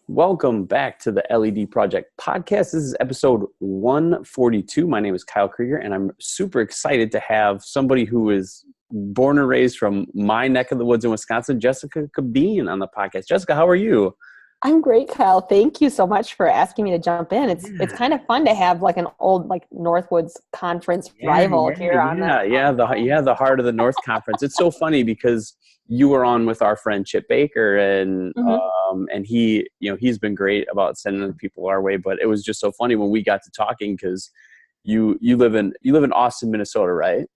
Welcome back to the LED Project podcast. This is episode 142. My name is Kyle Krieger, and I'm super excited to have somebody who is born and raised from my neck of the woods in Wisconsin, Jessica Cabeen, on the podcast. Jessica, how are you? I'm great, Kyle. Thank you so much for asking me to jump in. It's kind of fun to have like an old Northwoods conference rival here on the Heart of the North Conference. It's so funny because you were on with our friend Chip Baker, and and he's been great about sending people our way. But it was just so funny when we got to talking because you live in Austin, Minnesota, right?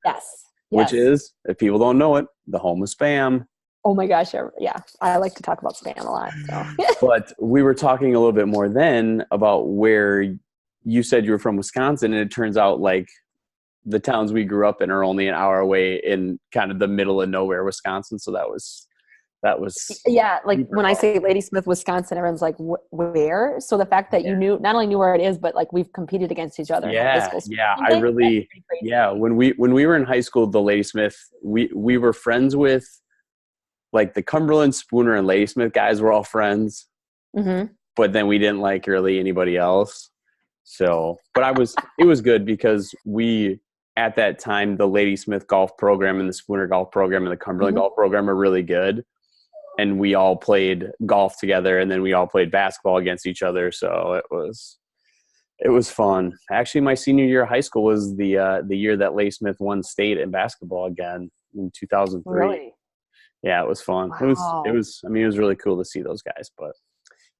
Yes. Which is, if people don't know it, the home of spam. Oh my gosh, yeah. I like to talk about spam a lot. So. But we were talking a little bit more then about where you said you were from Wisconsin, and it turns out like the towns we grew up in are only an hour away in kind of the middle of nowhere, Wisconsin. So that was yeah. Like when I say Ladysmith, Wisconsin, everyone's like, where? So the fact that you not only knew where it is, but like we've competed against each other. Yeah. When we were in high school, the Ladysmith, we were friends with like the Cumberland, Spooner, and Ladysmith guys were all friends. Mm-hmm. But then we didn't like really anybody else. So, but it was good because at that time, the Ladysmith golf program and the Spooner golf program and the Cumberland golf program are really good. And we all played golf together, and then we all played basketball against each other. So it was fun. Actually, my senior year of high school was the year that Ladysmith won state in basketball again in 2003. Really? Yeah, it was fun. Wow. It was really cool to see those guys. But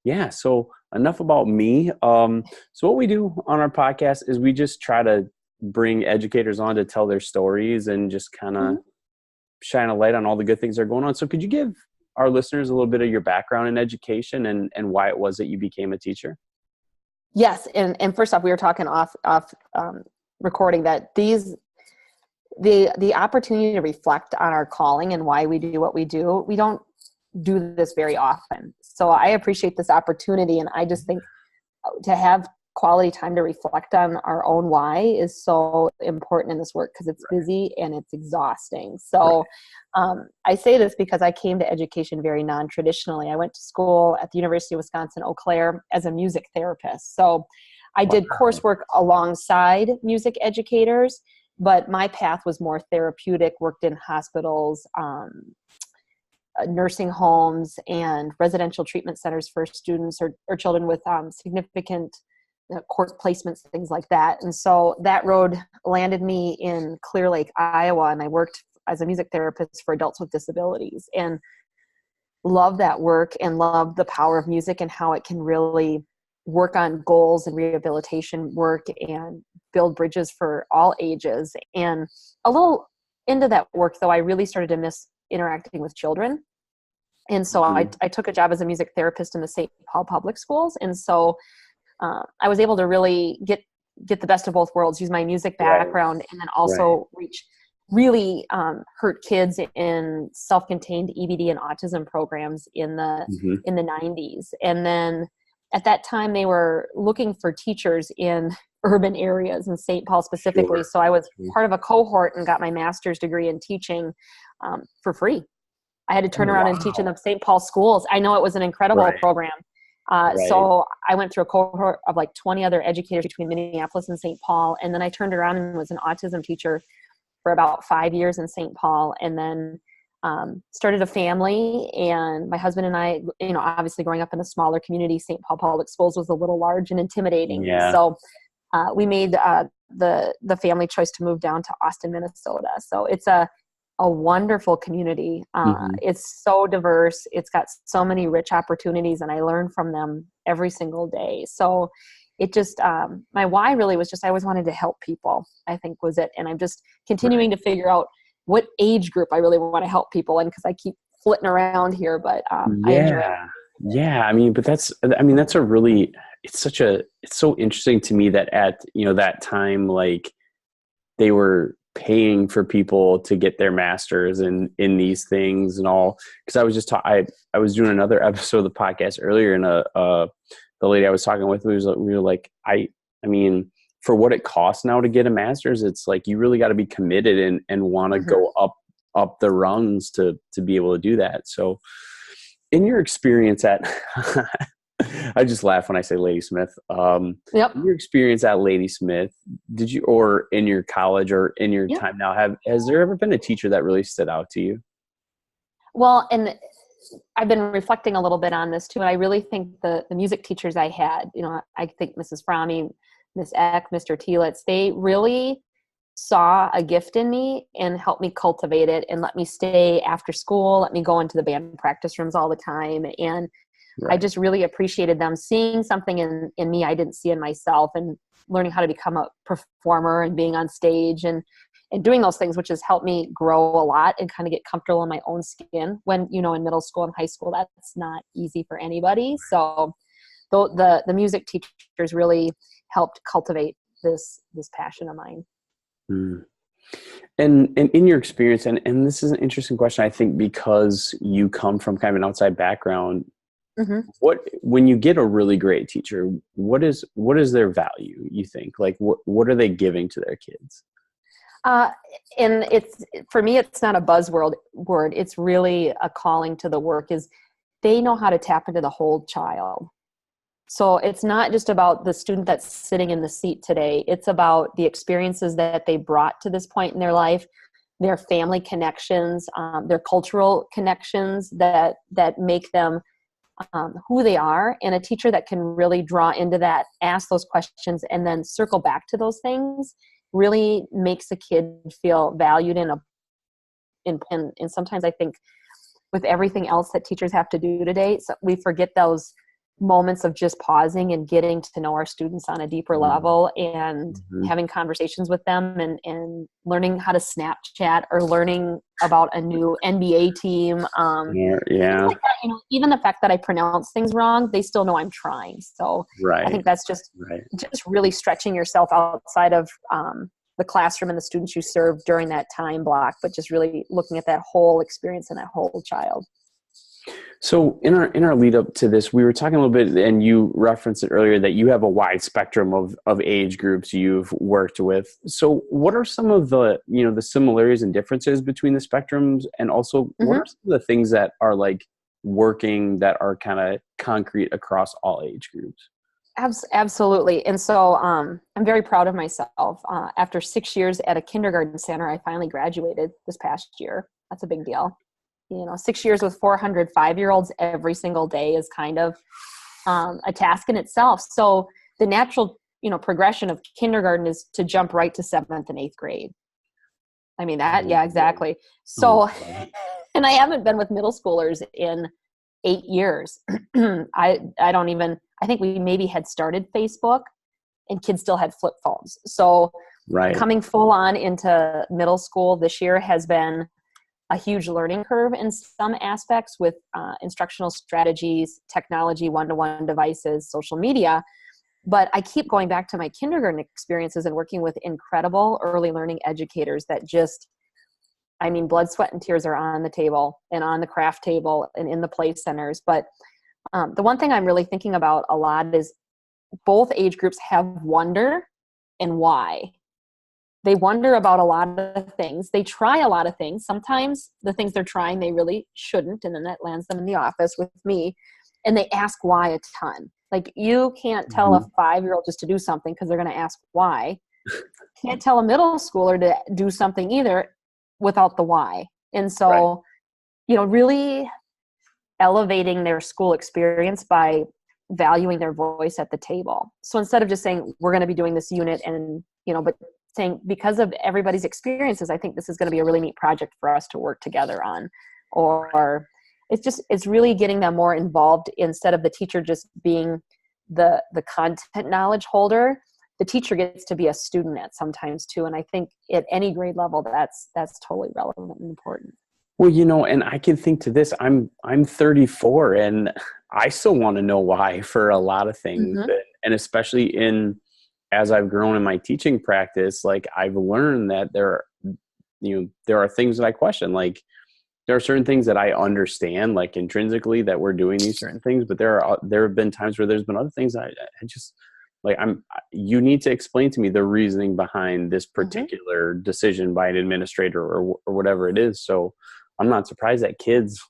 yeah, so enough about me. So what we do on our podcast is we just try to bring educators on to tell their stories and just kind of shine a light on all the good things that are going on. So could you give our listeners a little bit of your background in education and why it was that you became a teacher? Yes. And first off, we were talking off recording that the opportunity to reflect on our calling and why we do what we do, we don't do this very often. So I appreciate this opportunity. And I just think to have quality time to reflect on our own why is so important in this work because it's busy and it's exhausting. So I say this because I came to education very non-traditionally. I went to school at the University of Wisconsin, Eau Claire as a music therapist. So I did coursework alongside music educators, but my path was more therapeutic, worked in hospitals, nursing homes, and residential treatment centers for students or children with significant court placements, things like that. And so that road landed me in Clear Lake, Iowa, and I worked as a music therapist for adults with disabilities and love that work and love the power of music and how it can really work on goals and rehabilitation work and build bridges for all ages. And a little into that work, though, I really started to miss interacting with children. And so I took a job as a music therapist in the St. Paul public schools. And so I was able to really get the best of both worlds, use my music background, and then also reach really hurt kids in self-contained EBD and autism programs in the 90s. And then at that time, they were looking for teachers in urban areas in St. Paul specifically. Sure. So I was part of a cohort and got my master's degree in teaching for free. I had to turn around and teach in the St. Paul schools. I know it was an incredible program. So I went through a cohort of like 20 other educators between Minneapolis and St. Paul. And then I turned around and was an autism teacher for about 5 years in St. Paul. And then started a family, and my husband and I, obviously growing up in a smaller community, St. Paul Public Schools was a little large and intimidating. Yeah. So we made the family choice to move down to Austin, Minnesota. So it's a wonderful community. It's so diverse. It's got so many rich opportunities, and I learn from them every single day. So it just, my why really was just, I always wanted to help people, I think was it. And I'm just continuing to figure out what age group I really want to help people in, because I keep flitting around here, but I enjoy it. Yeah. It's so interesting to me that at, that time, like they were paying for people to get their masters in these things and all. Cause I was just, I was doing another episode of the podcast earlier, and the lady I was talking with, we were like, I mean, for what it costs now to get a master's, it's like, you really got to be committed and want to go up the rungs to be able to do that. So in your experience at, I just laugh when I say Ladysmith. Yep. In your experience at Ladysmith, did you, or in your college or in your Yep. time now, has there ever been a teacher that really stood out to you? Well, and I've been reflecting a little bit on this too. And I really think the music teachers I had, I think Mrs. Fromme, Miss Eck, Mr. Telitz, they really saw a gift in me and helped me cultivate it and let me stay after school, let me go into the band practice rooms all the time. And Right. I just really appreciated them seeing something in me I didn't see in myself, and learning how to become a performer and being on stage and doing those things, which has helped me grow a lot and kind of get comfortable in my own skin when, in middle school and high school, that's not easy for anybody. So the music teachers really helped cultivate this passion of mine. Mm. And in your experience, and this is an interesting question, I think, because you come from kind of an outside background, Mm-hmm. When you get a really great teacher, what is their value, you think? Like, what are they giving to their kids? And for me, it's not a buzzword word. It's really a calling to the work. Is they know how to tap into the whole child. So it's not just about the student that's sitting in the seat today. It's about the experiences that they brought to this point in their life, their family connections, their cultural connections that make them who they are. And a teacher that can really draw into that, ask those questions, and then circle back to those things really makes a kid feel valued and sometimes I think with everything else that teachers have to do today, so we forget those moments of just pausing and getting to know our students on a deeper level and having conversations with them and learning how to Snapchat or learning about a new NBA team. Yeah. Like that, even the fact that I pronounce things wrong, they still know I'm trying. So Right. I think that's just really stretching yourself outside of the classroom and the students you serve during that time block, but just really looking at that whole experience and that whole child. So in our lead up to this, we were talking a little bit, and you referenced it earlier, that you have a wide spectrum of age groups you've worked with. So what are some of the, the similarities and differences between the spectrums? And also what are some of the things that are like working that are kind of concrete across all age groups? Absolutely. And so I'm very proud of myself. After 6 years at a kindergarten center, I finally graduated this past year. That's a big deal. 6 years with 400 5-year-olds every single day is kind of a task in itself. So the natural, progression of kindergarten is to jump right to 7th and 8th grade. I mean that, yeah, exactly. So, and I haven't been with middle schoolers in 8 years. I think we maybe had started Facebook and kids still had flip phones. So coming full on into middle school this year has been a huge learning curve in some aspects with instructional strategies, technology, one-to-one devices, social media. But I keep going back to my kindergarten experiences and working with incredible early learning educators that just, blood, sweat, and tears are on the table and on the craft table and in the play centers. But the one thing I'm really thinking about a lot is both age groups have wonder and why. They wonder about a lot of things. They try a lot of things. Sometimes the things they're trying, they really shouldn't. And then that lands them in the office with me. And they ask why a ton. Like, you can't tell a 5-year-old just to do something because they're going to ask why. Can't tell a middle schooler to do something either without the why. And so, really elevating their school experience by valuing their voice at the table. So instead of just saying, we're going to be doing this unit and, but saying, because of everybody's experiences, I think this is going to be a really neat project for us to work together on. Or it's really getting them more involved instead of the teacher just being the content knowledge holder. The teacher gets to be a student at sometimes too. And I think at any grade level, that's totally relevant and important. Well, and I can think to this, I'm 34 and I still want to know why for a lot of things. And especially as I've grown in my teaching practice, like I've learned that there are things that I question. Like there are certain things that I understand, like intrinsically, that we're doing these certain things, but there have been times where there's been other things that I just like, you need to explain to me the reasoning behind this particular decision by an administrator or whatever it is. So I'm not surprised that kids,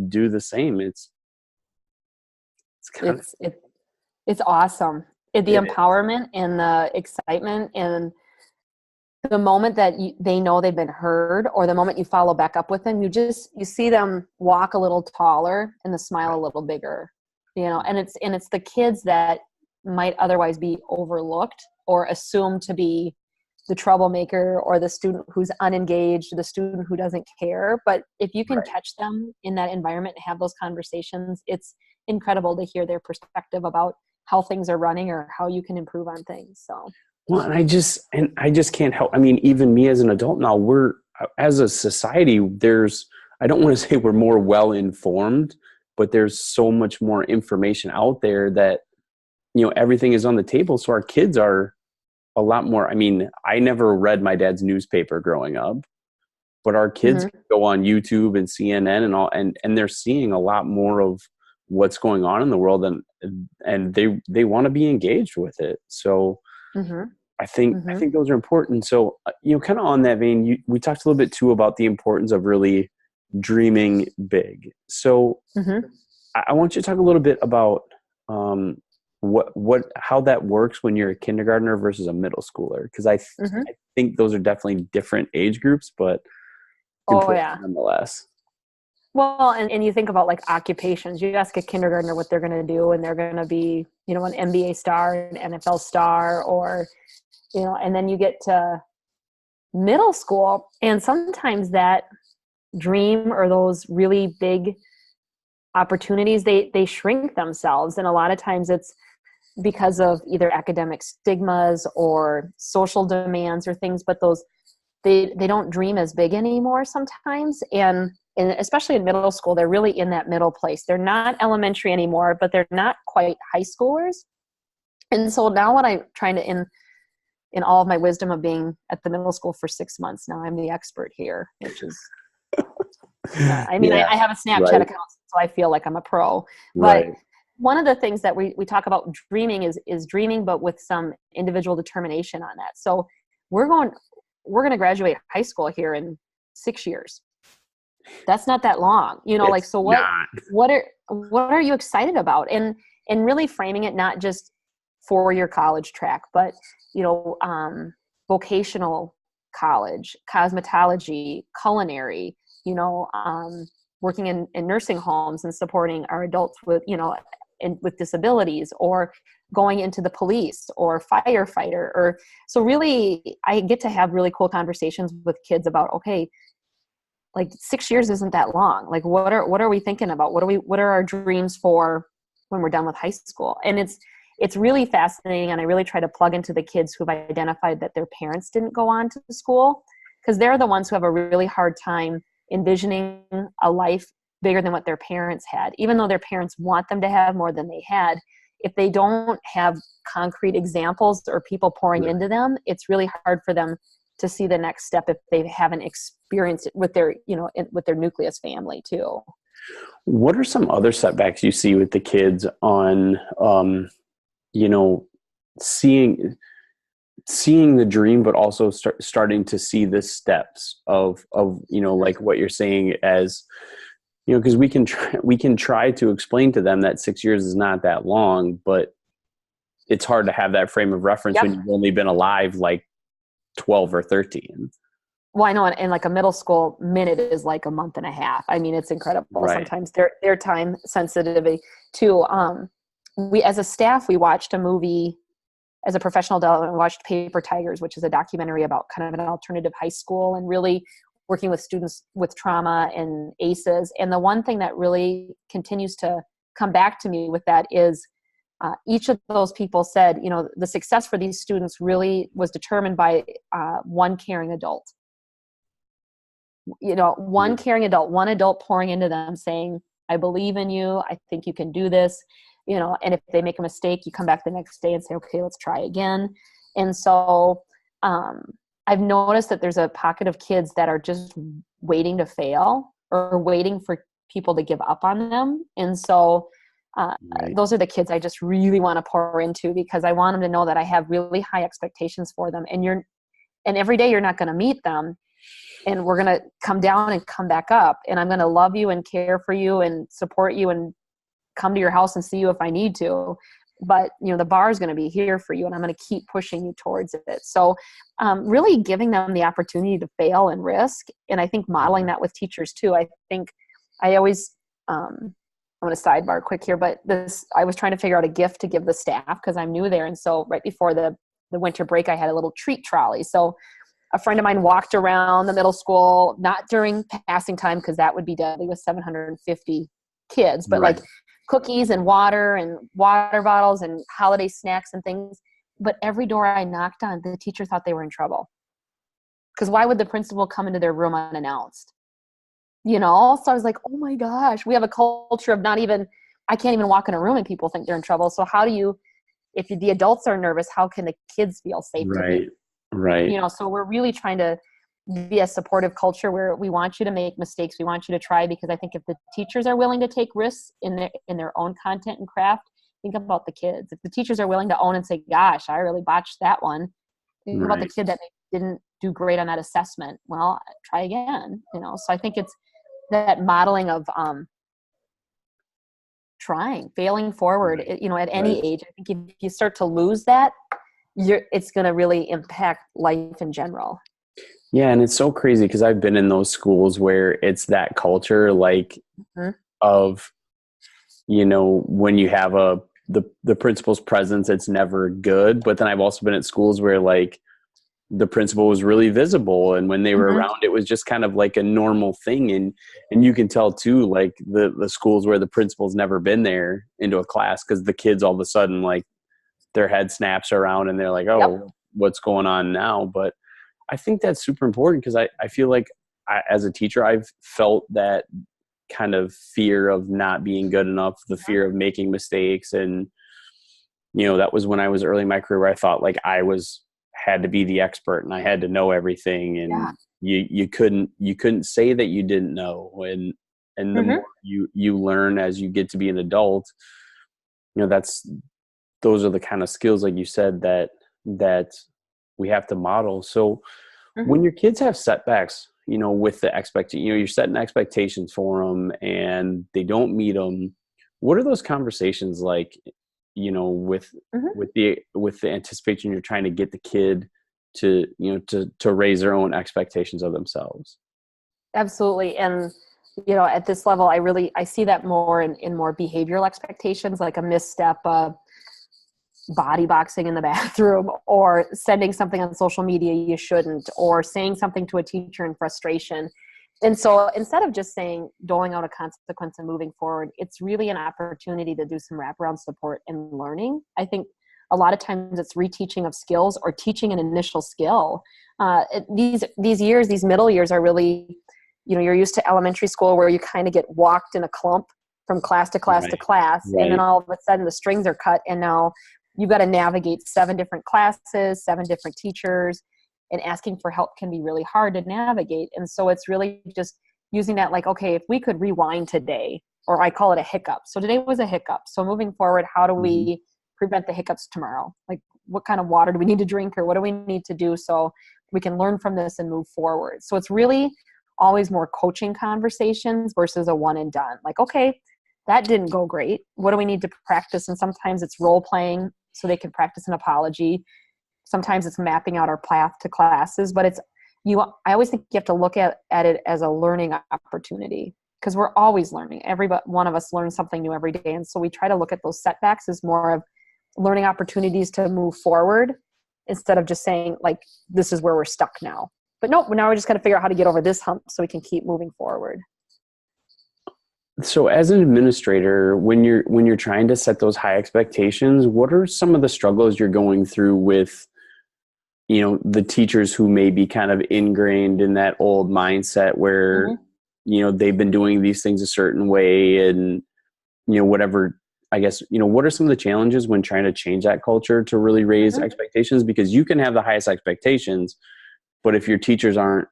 do the same. It's kind of, it's awesome. The it empowerment and the excitement, and the moment that they know they've been heard, or the moment you follow back up with them, you see them walk a little taller and the smile a little bigger, and it's the kids that might otherwise be overlooked or assumed to be the troublemaker, or the student who's unengaged, or the student who doesn't care. But if you can catch them in that environment and have those conversations, it's incredible to hear their perspective about how things are running or how you can improve on things. So, well, and I just can't help. I mean, even me as an adult now, we're, as a society, I don't want to say we're more well informed, but there's so much more information out there that, everything is on the table. So our kids are a lot more. I mean, I never read my dad's newspaper growing up, but our kids go on YouTube and CNN and all, and they're seeing a lot more of what's going on in the world, and they want to be engaged with it. So I think those are important. So, kind of on that vein, we talked a little bit too about the importance of really dreaming big. So I want you to talk a little bit about how that works when you're a kindergartner versus a middle schooler, because I think those are definitely different age groups, but nonetheless. Well, and you think about like occupations. You ask a kindergartner what they're going to do, and they're going to be, an NBA star, an NFL star, or, and then you get to middle school, and sometimes that dream or those really big opportunities, they shrink themselves. And a lot of times it's because of either academic stigmas or social demands or things, but they don't dream as big anymore sometimes. And especially in middle school, they're really in that middle place. They're not elementary anymore, but they're not quite high schoolers. And so now what I'm trying to, in all of my wisdom of being at the middle school for 6 months now, I'm the expert here, which is, I have a Snapchat account, so I feel like I'm a pro. But one of the things that we talk about dreaming is dreaming, but with some individual determination on that. So we're going to graduate high school here in 6 years. That's not that long, so what are you excited about? And really framing it, not just for your college track, but, vocational college, cosmetology, culinary, working in nursing homes and supporting our adults with, with disabilities, or going into the police or firefighter, or so really I get to have really cool conversations with kids about, okay, like 6 years isn't that long. Like what are we thinking about? What are our dreams for when we're done with high school? And it's really fascinating. And I really try to plug into the kids who've identified that their parents didn't go on to school, because they're the ones who have a really hard time envisioning a life bigger than what their parents had, even though their parents want them to have more than they had. If they don't have concrete examples or people pouring into them, it's really hard for them to see the next step if they haven't experienced it with their, with their nucleus family too. What are some other setbacks you see with the kids on, seeing the dream, but also starting to see the steps of, like what you're saying as, because we can try to explain to them that 6 years is not that long, but it's hard to have that frame of reference when you've only been alive like 12 or 13. Well, I know, and like a middle school minute is like a month and a half. I mean, it's incredible. Right. Sometimes their time sensitivity too. We, as a staff, we watched a movie as a professional development, watched Paper Tigers, which is a documentary about kind of an alternative high school and really working with students with trauma and ACEs. And the one thing that really continues to come back to me with that is each of those people said, the success for these students really was determined by one caring adult. One caring adult, one adult pouring into them saying, I believe in you. I think you can do this. And if they make a mistake, you come back the next day and say, okay, let's try again. And so I've noticed that there's a pocket of kids that are just waiting to fail or waiting for people to give up on them. And so those are the kids I just really want to pour into, because I want them to know that I have really high expectations for them. And every day you're not going to meet them. and we're going to come down and come back up, and I'm going to love you and care for you and support you and come to your house and see you if I need to. But, the bar is going to be here for you, and I'm going to keep pushing you towards it. So really giving them the opportunity to fail and risk. And I think modeling that with teachers too. I think I always, I'm going to sidebar quick here, but I was trying to figure out a gift to give the staff because I'm new there. And so right before the winter break, I had a little treat trolley. So a friend of mine walked around the middle school, not during passing time, because that would be deadly with 750 kids, but like cookies and water bottles and holiday snacks and things. But every door I knocked on, the teacher thought they were in trouble. Because why would the principal come into their room unannounced? So I was like, oh my gosh, we have a culture of I can't even walk in a room and people think they're in trouble. So how do you, if the adults are nervous, how can the kids feel safe? Right. So we're really trying to be a supportive culture where we want you to make mistakes. We want you to try, because I think if the teachers are willing to take risks in their own content and craft, think about the kids. If the teachers are willing to own and say, gosh, I really botched that one. Think about the kid that didn't do great on that assessment. Well, try again, So I think it's that modeling of trying, failing forward, at any age. I think if you start to lose that, it's going to really impact life in general. Yeah. And it's so crazy because I've been in those schools where it's that culture, like of, when you have the principal's presence, it's never good. But then I've also been at schools where like the principal was really visible, and when they were around, it was just kind of like a normal thing. And you can tell too, like the schools where the principal's never been there into a class, because the kids all of a sudden, like, their head snaps around and they're like, oh, what's going on now? But I think that's super important, because I feel like as a teacher, I've felt that kind of fear of not being good enough, the fear of making mistakes. And, that was when I was early in my career, where I thought like had to be the expert and I had to know everything. And you couldn't say that you didn't know. And the more you learn as you get to be an adult, those are the kind of skills, like you said, that we have to model. So when your kids have setbacks, with the you're setting expectations for them and they don't meet them, what are those conversations like, with the anticipation you're trying to get the kid to raise their own expectations of themselves? Absolutely. And, at this level, I see that more in more behavioral expectations, like a misstep, body boxing in the bathroom, or sending something on social media you shouldn't, or saying something to a teacher in frustration. And so instead of just doling out a consequence and moving forward, it's really an opportunity to do some wraparound support and learning. I think a lot of times it's reteaching of skills or teaching an initial skill. These middle years are really, you're used to elementary school where you kind of get walked in a clump from class to class to class. And then all of a sudden the strings are cut, and now you've got to navigate 7 different classes, 7 different teachers, and asking for help can be really hard to navigate. And so it's really just using that, like, okay, if we could rewind today, or I call it a hiccup. So today was a hiccup. So moving forward, how do we prevent the hiccups tomorrow? Like, what kind of water do we need to drink, or what do we need to do so we can learn from this and move forward? So it's really always more coaching conversations versus a one and done. Like, okay, that didn't go great. What do we need to practice? And sometimes it's role playing so they can practice an apology. Sometimes it's mapping out our path to classes, but I always think you have to look at it as a learning opportunity, because we're always learning. Every one of us learns something new every day. And so we try to look at those setbacks as more of learning opportunities to move forward, instead of just saying like, this is where we're stuck now. But no, now we're just going to figure out how to get over this hump so we can keep moving forward. So as an administrator, when you're trying to set those high expectations, what are some of the struggles you're going through with, the teachers who may be kind of ingrained in that old mindset where, they've been doing these things a certain way, and, whatever, I guess, what are some of the challenges when trying to change that culture to really raise expectations? Because you can have the highest expectations, but if your teachers aren't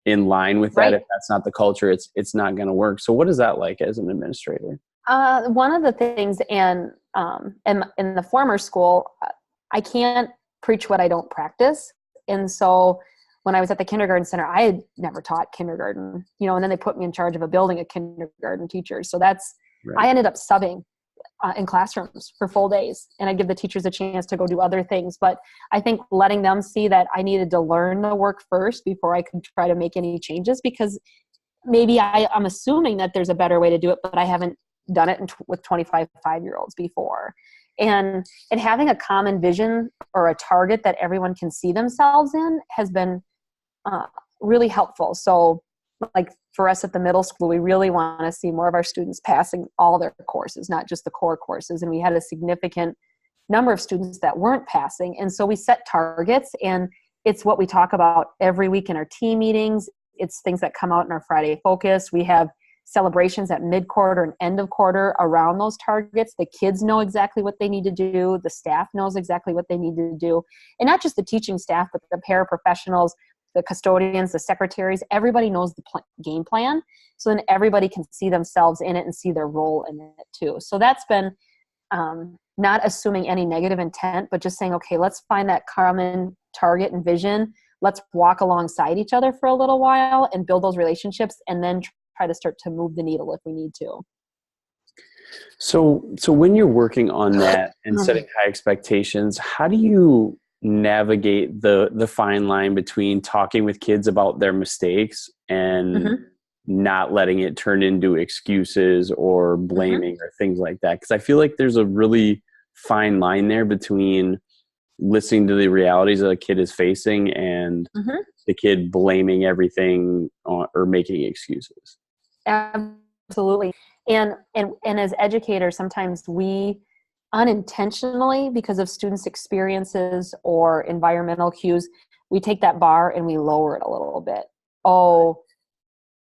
in line with that, if that's not the culture, it's not going to work. So what is that like as an administrator? One of the things, and in the former school, I can't preach what I don't practice. And so when I was at the kindergarten center, I had never taught kindergarten, and then they put me in charge of a building of kindergarten teachers. So I ended up subbing in classrooms for full days, and I give the teachers a chance to go do other things. But I think letting them see that I needed to learn the work first before I could try to make any changes, because maybe I'm assuming that there's a better way to do it, but I haven't done it with 25 5-year-olds before. And having a common vision or a target that everyone can see themselves in has been really helpful. So like for us at the middle school, we really want to see more of our students passing all their courses, not just the core courses. And we had a significant number of students that weren't passing. And so we set targets, and it's what we talk about every week in our team meetings. It's things that come out in our Friday focus. We have celebrations at mid-quarter and end of quarter around those targets. The kids know exactly what they need to do. The staff knows exactly what they need to do. And not just the teaching staff, but the paraprofessionals, the custodians, the secretaries, everybody knows the game plan. So then everybody can see themselves in it and see their role in it too. So that's been not assuming any negative intent, but just saying, okay, let's find that common target and vision. Let's walk alongside each other for a little while and build those relationships, and then try to start to move the needle if we need to. So when you're working on that and setting high expectations, how do you navigate the fine line between talking with kids about their mistakes and not letting it turn into excuses or blaming or things like that? Because I feel like there's a really fine line there between listening to the realities that a kid is facing and the kid blaming everything or making excuses. Absolutely. And as educators, sometimes we unintentionally, because of students' experiences or environmental cues, we take that bar and we lower it a little bit. Oh,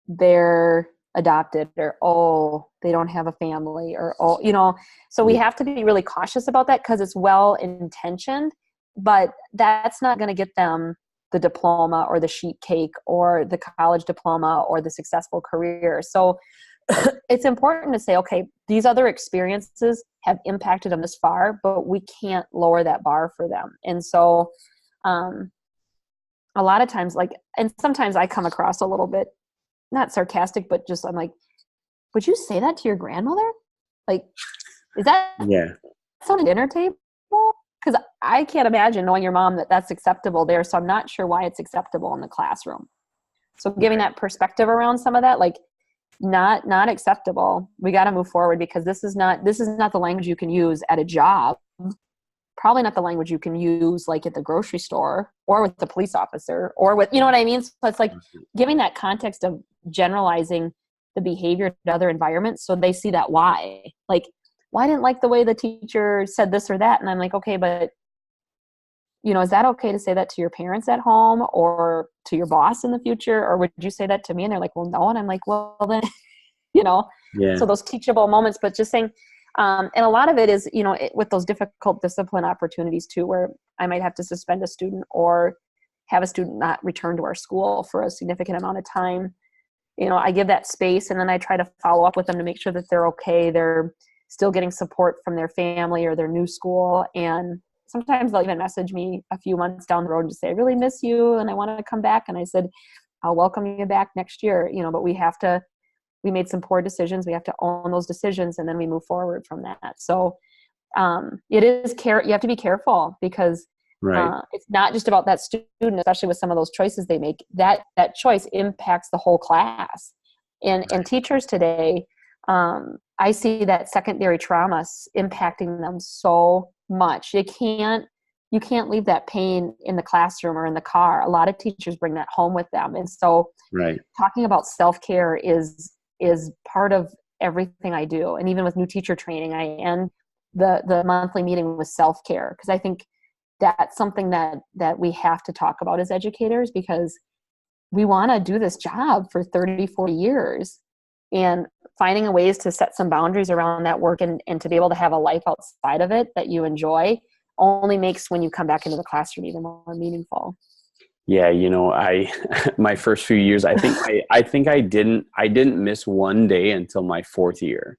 they're adopted, or oh, they don't have a family, or oh, so we have to be really cautious about that, because it's well intentioned, but that's not going to get them the diploma or the sheet cake or the college diploma or the successful career. So it's important to say, okay, these other experiences have impacted them this far, but we can't lower that bar for them. And so a lot of times, and sometimes I come across a little bit, not sarcastic, but just, I'm like, would you say that to your grandmother? Like, is that on a dinner table? Because I can't imagine knowing your mom that that's acceptable there. So I'm not sure why it's acceptable in the classroom. So giving that perspective around some of that, like, not acceptable. We got to move forward, because this is not the language you can use at a job. Probably not the language you can use like at the grocery store or with the police officer or with, you know what I mean? So it's like giving that context of generalizing the behavior to other environments, so they see that why. Like, well, I didn't like the way the teacher said this or that. And I'm like, okay, but is that okay to say that to your parents at home or to your boss in the future? Or would you say that to me? And they're like, well, no. And I'm like, well, then, so those teachable moments, but just saying, and a lot of it is, with those difficult discipline opportunities too, where I might have to suspend a student or have a student not return to our school for a significant amount of time. I give that space, and then I try to follow up with them to make sure that they're okay. They're still getting support from their family or their new school. And sometimes they'll even message me a few months down the road and just say, I really miss you and I want to come back. And I said, I'll welcome you back next year, but we made some poor decisions. We have to own those decisions, and then we move forward from that. So it is you have to be careful, because it's not just about that student, especially with some of those choices they make. That choice impacts the whole class. And teachers today, I see that secondary trauma impacting them so much. You can't leave that pain in the classroom or in the car. A lot of teachers bring that home with them. And so talking about self-care is part of everything I do. And even with new teacher training, I end the monthly meeting with self-care, because I think that's something that we have to talk about as educators, because we want to do this job for 30, 40 years. And finding ways to set some boundaries around that work and to be able to have a life outside of it that you enjoy only makes when you come back into the classroom even more meaningful. Yeah, my first few years, I think I didn't miss one day until my fourth year.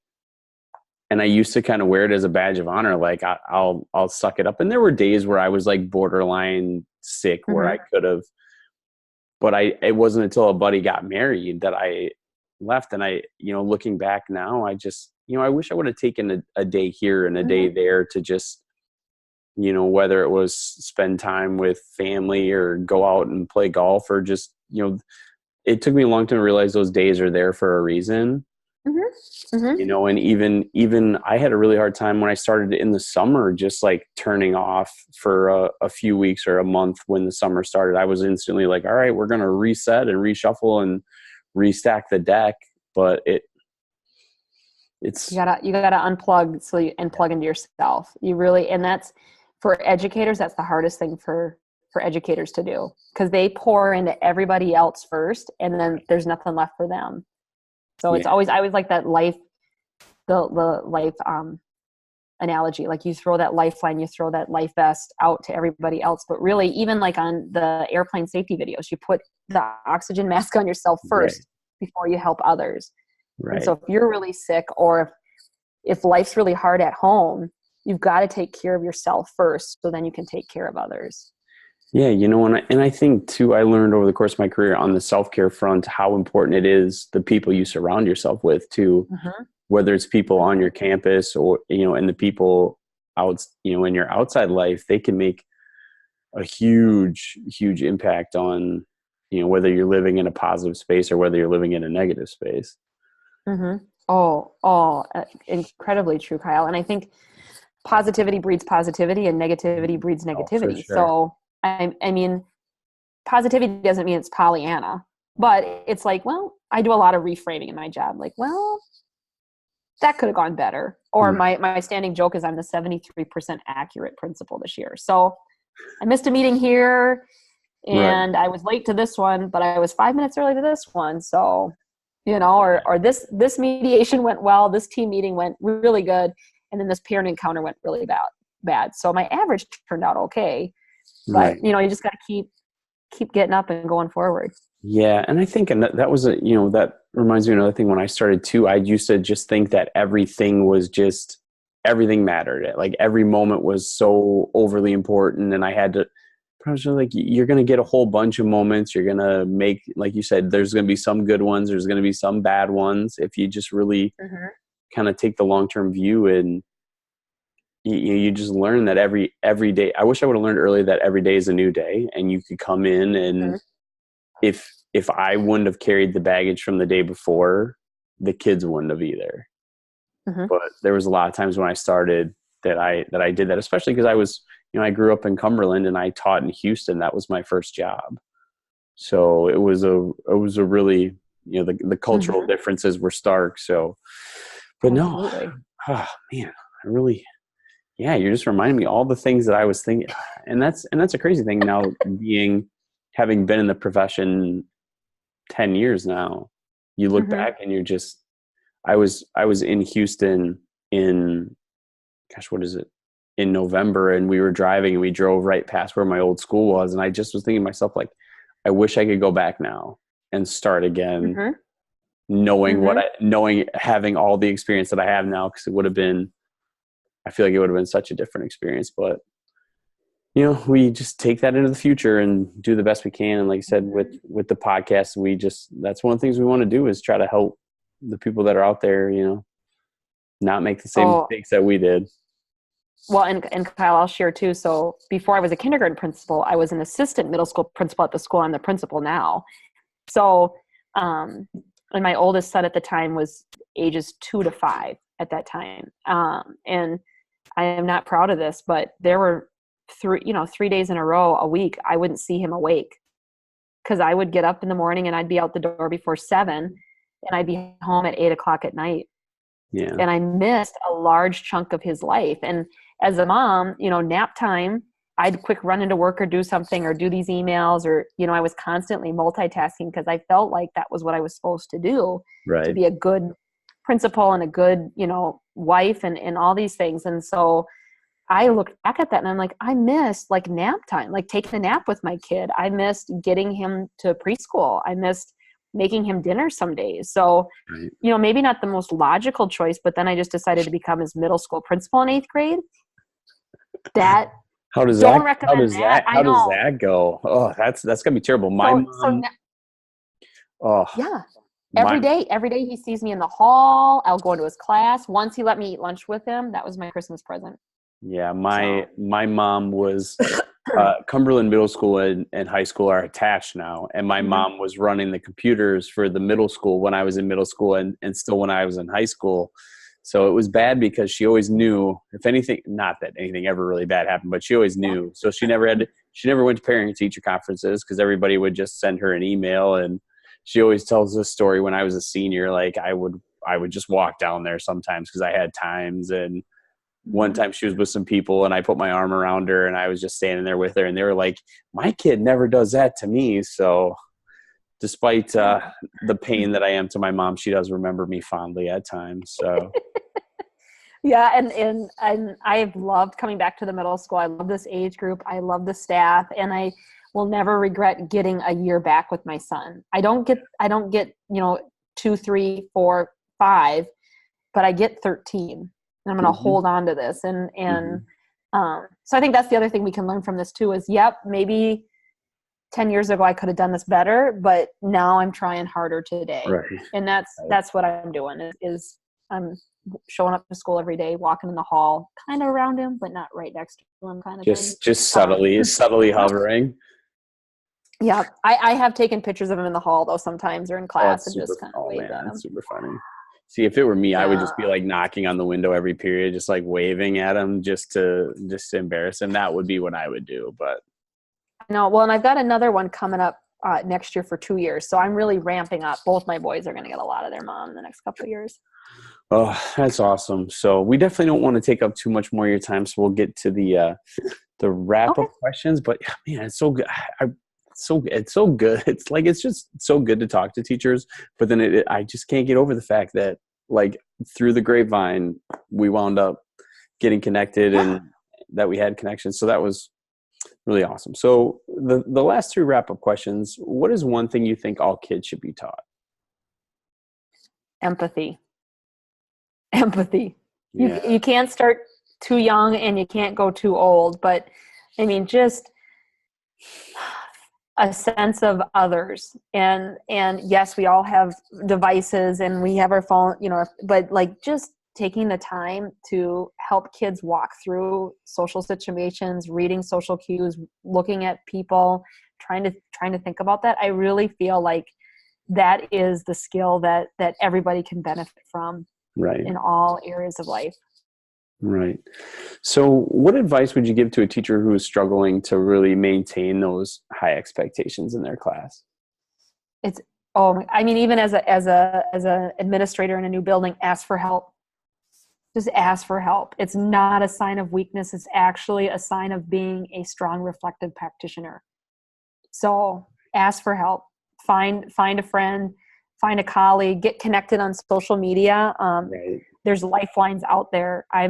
And I used to kind of wear it as a badge of honor. Like I'll suck it up. And there were days where I was like borderline sick, where I could have but it wasn't until a buddy got married that I left. And I, looking back now, I just, I wish I would have taken a day here and a day there to just, whether it was spend time with family or go out and play golf or just, it took me a long time to realize those days are there for a reason. And even I had a really hard time when I started in the summer, just like turning off for a few weeks or a month. When the summer started, I was instantly like, all right, we're going to reset and reshuffle and restack the deck. But it's, you gotta unplug and plug into yourself. You really, and that's for educators, that's the hardest thing for educators to do, because they pour into everybody else first and then there's nothing left for them. So it's always, I always like that life, the life analogy, like you throw that lifeline, you throw that life vest out to everybody else. But really, even like on the airplane safety videos, you put the oxygen mask on yourself first before you help others. Right. And so if you're really sick, or if life's really hard at home, you've got to take care of yourself first, so then you can take care of others. Yeah, and I think too, I learned over the course of my career on the self-care front how important it is the people you surround yourself with too, whether it's people on your campus or, and the people out, in your outside life. They can make a huge, huge impact on, whether you're living in a positive space or whether you're living in a negative space. Incredibly true, Kyle. And I think positivity breeds positivity and negativity breeds negativity. For sure. So I mean, positivity doesn't mean it's Pollyanna, but it's like, well, I do a lot of reframing in my job. Like, well, that could have gone better. Or my standing joke is I'm the 73% accurate principal this year. So I missed a meeting here and I was late to this one, but I was 5 minutes early to this one. So, or this mediation went well, this team meeting went really good, and then this parent encounter went really bad. So my average turned out okay. But, you just got to keep getting up and going forward. Yeah. And I think, and that was, that reminds me of another thing. When I started too, I used to just think that everything mattered. Like every moment was so overly important. And I was like, you're going to get a whole bunch of moments. You're going to make, like you said, there's going to be some good ones. There's going to be some bad ones. If you just really kind of take the long-term view, and you just learn that every day. I wish I would have learned earlier that every day is a new day, and you could come in and if I wouldn't have carried the baggage from the day before, the kids wouldn't have either. But there was a lot of times when I started that I did that, especially because I was, I grew up in Cumberland and I taught in Houston. That was my first job. So it was a really, the cultural differences were stark. So, but Absolutely. Oh man, I really, you're just reminding me all the things that I was thinking. And that's a crazy thing now, having been in the profession 10 years now. You look back and you're just, I was in Houston in, what is it? In November, and we were driving and we drove right past where my old school was. And I just was thinking to myself, like, I wish I could go back now and start again, knowing having all the experience that I have now, because it would have been, I feel like it would have been such a different experience. But we just take that into the future and do the best we can. And like I said, with the podcast, that's one of the things we want to do, is try to help the people that are out there, not make the same mistakes that we did. Well, and Kyle, I'll share too. So before I was a kindergarten principal, I was an assistant middle school principal at the school I'm the principal now. So, and my oldest son at the time was ages 2 to 5 at that time. And I am not proud of this, but there were 3 days in a row, a week, I wouldn't see him awake, because I would get up in the morning and I'd be out the door before 7 and I'd be home at 8 o'clock at night. Yeah. And I missed a large chunk of his life. And as a mom, nap time, I'd quick run into work or do something or do these emails, or, I was constantly multitasking because I felt like that was what I was supposed to do, to be a good principal and a good, wife and all these things. And so I looked back at that and I'm like, I missed like nap time, like taking a nap with my kid. I missed getting him to preschool. I missed making him dinner some days. So, maybe not the most logical choice, but then I just decided to become his middle school principal in 8th grade. That Don't recommend that. I how does know. that go? Oh, that's gonna be terrible. My So mom, oh, yeah. my Every day he sees me in the hall. I'll go into his class. Once he let me eat lunch with him, that was my Christmas present. Yeah, So my mom was Cumberland Middle School and high school are attached now, and my Mhm. mom was running the computers for the middle school when I was in middle school and still when I was in high school. So it was bad because she always knew if anything, not that anything ever really bad happened, but she always knew. So she never went to parent teacher conferences because everybody would just send her an email. And she always tells this story when I was a senior, like I would just walk down there sometimes because I had times. And one time she was with some people and I put my arm around her and I was just standing there with her and they were like, my kid never does that to me. So despite the pain that I am to my mom, she does remember me fondly at times. So yeah, and I've loved coming back to the middle school. I love this age group. I love the staff, and I will never regret getting a year back with my son. I don't get 2, 3, 4, 5, but I get 13. And I'm going to mm-hmm, hold on to this. mm-hmm, So I think that's the other thing we can learn from this too is, maybe 10 years ago I could have done this better, but now I'm trying harder today. right. And that's what I'm doing is I'm showing up to school every day, walking in the hall, kind of around him, but not right next to him kind of thing. Just subtly hovering. Yeah. I have taken pictures of him in the hall though sometimes or in Oh, class it's and super. just kind of Oh waved man, at it's him. super funny. See, if it were me, I would Yeah. just be like knocking on the window every period, just like waving at him, just to embarrass him. That would be what I would do. But No, well, and I've got another one coming up next year for 2 years. So I'm really ramping up. Both my boys are going to get a lot of their mom in the next couple of years. oh, that's awesome. So we definitely don't want to take up too much more of your time. So we'll get to the wrap Okay. up questions. But man, it's so good. It's so good. It's like it's just so good to talk to teachers. But then I just can't get over the fact that like through the grapevine we wound up getting connected and that we had connections. So that was really awesome. So the last 3 wrap up questions. What is one thing you think all kids should be taught? Empathy. Yeah. You can't start too young and you can't go too old, but I mean, just a sense of others. And yes, we all have devices and we have our phone, but like just taking the time to help kids walk through social situations, reading social cues, looking at people, trying to think about that. I really feel like that is the skill that everybody can benefit from Right. in all areas of life. Right. So what advice would you give to a teacher who is struggling to really maintain those high expectations in their class? Even as a administrator in a new building, ask for help. Just ask for help. It's not a sign of weakness. It's actually a sign of being a strong, reflective practitioner. So ask for help. Find a friend, find a colleague, get connected on social media. Right. There's lifelines out there. I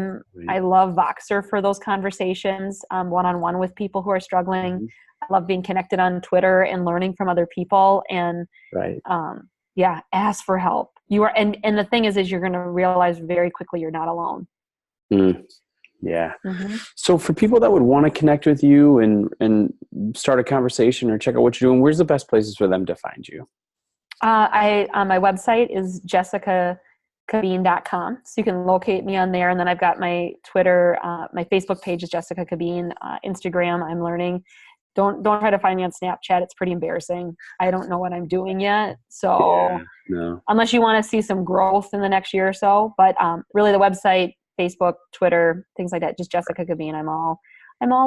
love Voxer for those conversations, one-on-one with people who are struggling. Mm-hmm. I love being connected on Twitter and learning from other people. And ask for help. You are, and the thing is you're going to realize very quickly you're not alone. Mm. Yeah. Mm-hmm. So for people that would want to connect with you and start a conversation or check out what you're doing, where's the best places for them to find you? My website is jessicacabeen.com. So you can locate me on there. And then I've got my Twitter, my Facebook page is Jessica Cabeen, Instagram. I'm learning. Don't try to find me on Snapchat. It's pretty embarrassing. I don't know what I'm doing yet. So unless you want to see some growth in the next year or so, but really the website, Facebook, Twitter, things like that, just Jessica Cabeen. I'm all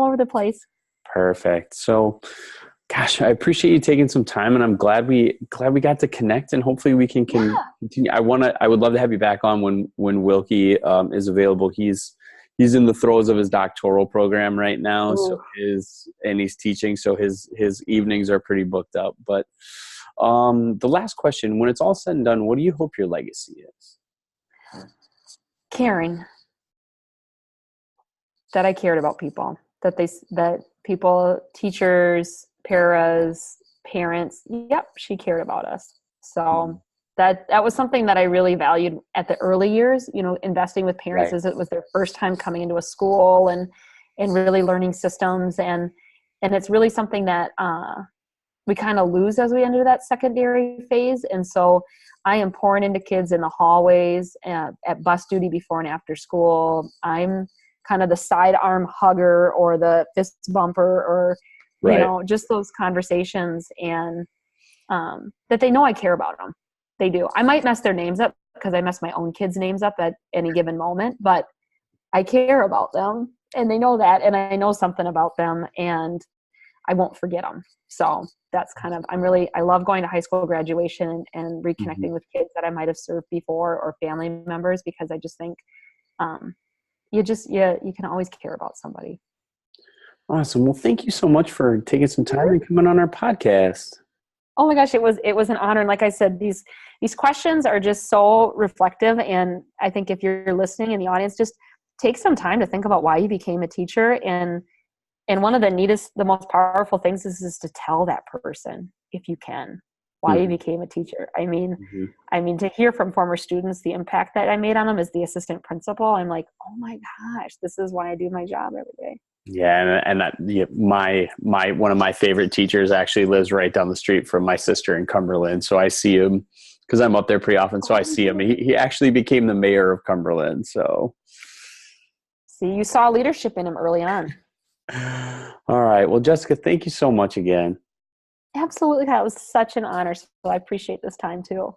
over the place. Perfect. So gosh, I appreciate you taking some time and I'm glad we got to connect and hopefully we can continue. I would love to have you back on when Wilkie is available. He's in the throes of his doctoral program right now. Ooh. So he's teaching. So his evenings are pretty booked up. But the last question, when it's all said and done, what do you hope your legacy is? Caring. That I cared about people, that people, teachers, paras, parents, she cared about us. So that was something that I really valued at the early years, investing with parents as it was their first time coming into a school. And and really learning systems. And it's really something that we kind of lose as we enter that secondary phase. And so I am pouring into kids in the hallways, at bus duty before and after school. I'm kind of the sidearm hugger or the fist bumper, or, you know, just those conversations, and that they know I care about them. They do. I might mess their names up because I mess my own kids' names up at any given moment, but I care about them and they know that, and I know something about them, and I won't forget them. So that's kind of, I love going to high school graduation and reconnecting with kids that I might have served before, or family members, because I just think you can always care about somebody. Awesome. Well, thank you so much for taking some time and coming on our podcast. Oh my gosh, it was an honor. And like I said, these questions are just so reflective. And I think if you're listening in the audience, just take some time to think about why you became a teacher. And one of the most powerful things is to tell that person, if you can, why you became a teacher. I mean, to hear from former students the impact that I made on them as the assistant principal, I'm like, oh my gosh, this is why I do my job every day. Yeah, and my one of my favorite teachers actually lives right down the street from my sister in Cumberland. So I see him because I'm up there pretty often. So I see him. He actually became the mayor of Cumberland. So see, you saw leadership in him early on. All right. Well, Jessica, thank you so much again. Absolutely. That was such an honor. So I appreciate this time too.